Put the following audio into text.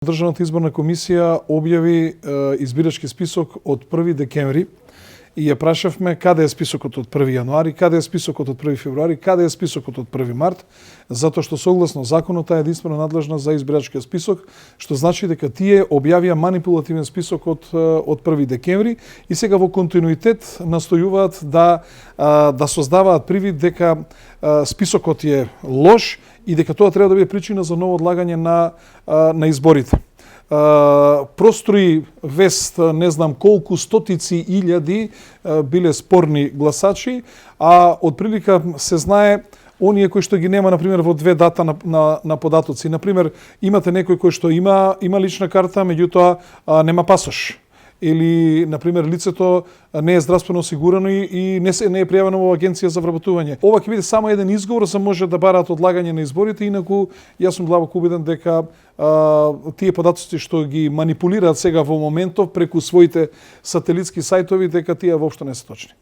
Државната изборна комисија објави избирачки список од 1 декември и ја прашавме каде е списокот од 1 јануари, каде е списокот од 1 февруари, каде е списокот од 1 март, затоа што согласно законот таа е единствено надлежна за избирачкиот список, што значи дека тие објавија манипулативен список од 1 декември и сега во континуитет настојуваат да создаваат привид дека списокот е лош и дека тоа треба да биде причина за ново одлагање на изборите. Прострои вест, не знам колку стотици илјади биле спорни гласачи, а од прилика се знае оние кои што ги нема, например, во две дата на податоци. Например, имате некој кој што има лична карта, меѓутоа нема пасош. Или, например, лицето не е здравствено осигурано и не е пријавено во агенција за вработување. Ова ќе биде само еден изговор за може да бараат одлагање на изборите, инаку јас сум длабоко убеден дека тие податоци што ги манипулираат сега во моментов преку своите сателитски сајтови, дека тие воопшто не се точни.